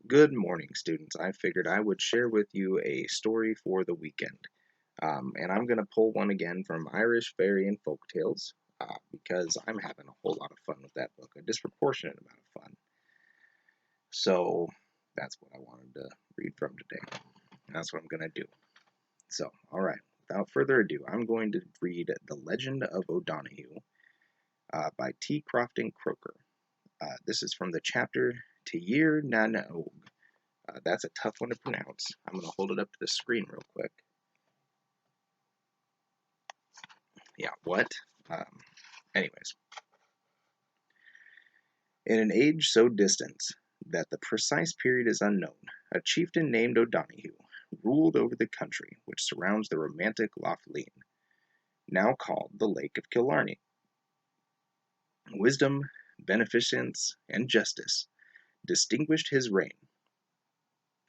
Good morning, students. I figured I would share with you a story for the weekend. And I'm going to pull one again from Irish Fairy and Folk Tales because I'm having a whole lot of fun with that book, a disproportionate amount of fun. So that's what I wanted to read from today. And that's what I'm going to do. So, all right, without further ado, I'm going to read The Legend of O'Donoghue by T. Crofton Croker. This is from the chapter Tir na Nog. That's a tough one to pronounce. I'm going to hold it up to the screen real quick. Yeah, what? Um, anyways, in an age so distant that the precise period is unknown, a chieftain named O'Donoghue ruled over the country which surrounds the romantic Lough Lean, now called the Lake of Killarney. Wisdom, beneficence, and justice distinguished his reign,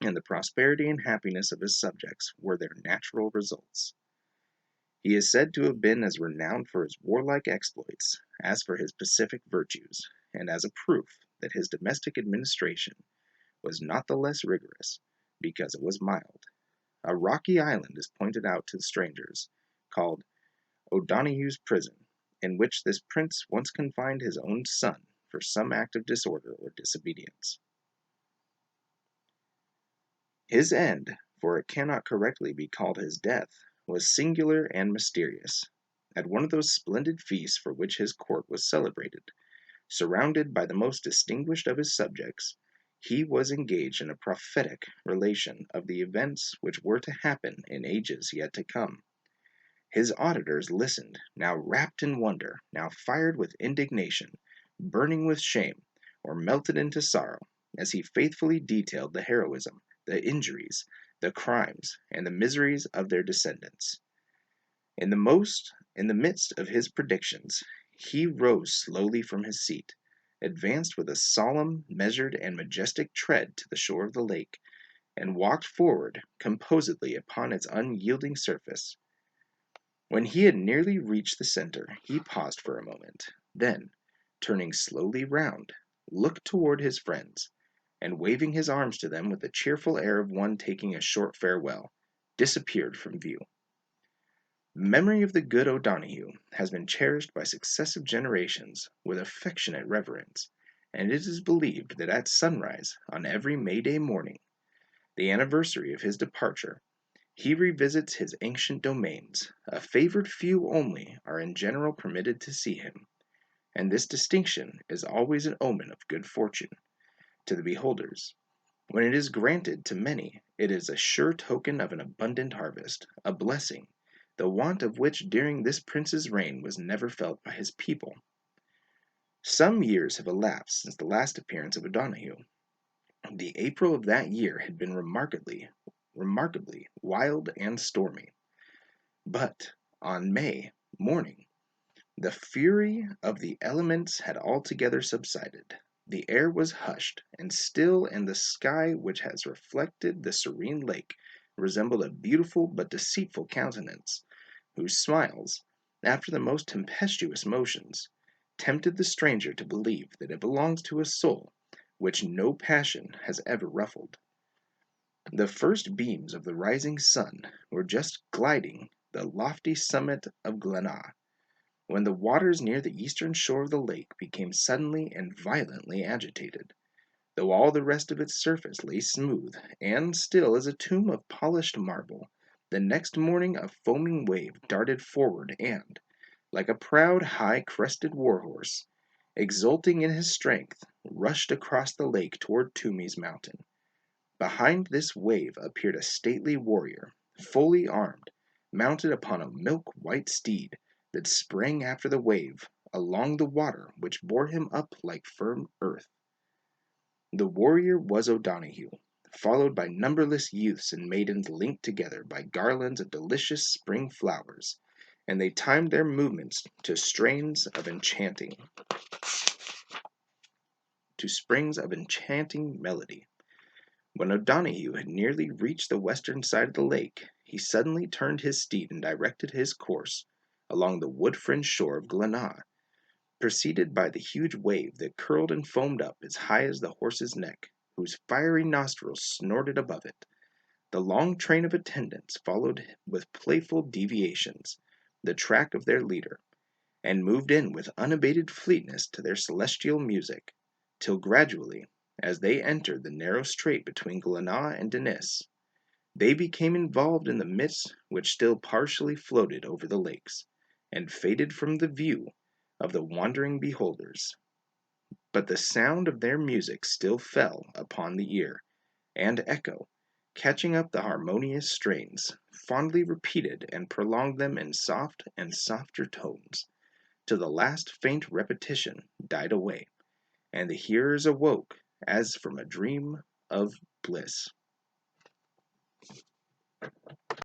and the prosperity and happiness of his subjects were their natural results. He is said to have been as renowned for his warlike exploits as for his pacific virtues, and as a proof that his domestic administration was not the less rigorous because it was mild. A rocky island is pointed out to the strangers, called O'Donoghue's prison, in which this prince once confined his own son for some act of disorder or disobedience. His end, for it cannot correctly be called his death, was singular and mysterious. At one of those splendid feasts for which his court was celebrated, surrounded by the most distinguished of his subjects, he was engaged in a prophetic relation of the events which were to happen in ages yet to come. His auditors listened, now wrapt in wonder, now fired with indignation, burning with shame, or melted into sorrow, as he faithfully detailed the heroism, the injuries, the crimes, and the miseries of their descendants. In the midst of his predictions, he rose slowly from his seat, advanced with a solemn, measured, and majestic tread to the shore of the lake, and walked forward composedly upon its unyielding surface. When he had nearly reached the center, he paused for a moment, then, turning slowly round, looked toward his friends, and waving his arms to them with the cheerful air of one taking a short farewell, disappeared from view. The memory of the good O'Donoghue has been cherished by successive generations with affectionate reverence, and it is believed that at sunrise on every May Day morning, the anniversary of his departure, he revisits his ancient domains. A favored few only are in general permitted to see him, and this distinction is always an omen of good fortune to the beholders. When it is granted to many, it is a sure token of an abundant harvest, a blessing, the want of which during this prince's reign was never felt by his people. Some years have elapsed since the last appearance of O'Donoghue. The April of that year had been remarkably wild and stormy. But on May morning the fury of the elements had altogether subsided. The air was hushed and still, and the sky, which has reflected the serene lake, resembled a beautiful but deceitful countenance, whose smiles, after the most tempestuous motions, tempted the stranger to believe that it belongs to a soul which no passion has ever ruffled. The first beams of the rising sun were just gliding the lofty summit of Glenaa, when the waters near the eastern shore of the lake became suddenly and violently agitated. Though all the rest of its surface lay smooth and still as a tomb of polished marble, the next morning a foaming wave darted forward and, like a proud, high-crested war-horse, exulting in his strength, rushed across the lake toward Toomey's mountain. Behind this wave appeared a stately warrior, fully armed, mounted upon a milk-white steed, that sprang after the wave, along the water which bore him up like firm earth. The warrior was O'Donoghue, followed by numberless youths and maidens linked together by garlands of delicious spring flowers, and they timed their movements to springs of enchanting melody. When O'Donoghue had nearly reached the western side of the lake, he suddenly turned his steed and directed his course along the wood-fringed shore of Glenaa, preceded by the huge wave that curled and foamed up as high as the horse's neck. whose fiery nostrils snorted above it. The long train of attendants followed with playful deviations the track of their leader, and moved in with unabated fleetness to their celestial music, till gradually, as they entered the narrow strait between Glenaa and Denis, they became involved in the mists which still partially floated over the lakes, and faded from the view of the wondering beholders. But the sound of their music still fell upon the ear, and Echo, catching up the harmonious strains, fondly repeated and prolonged them in soft and softer tones, till the last faint repetition died away, and the hearers awoke as from a dream of bliss.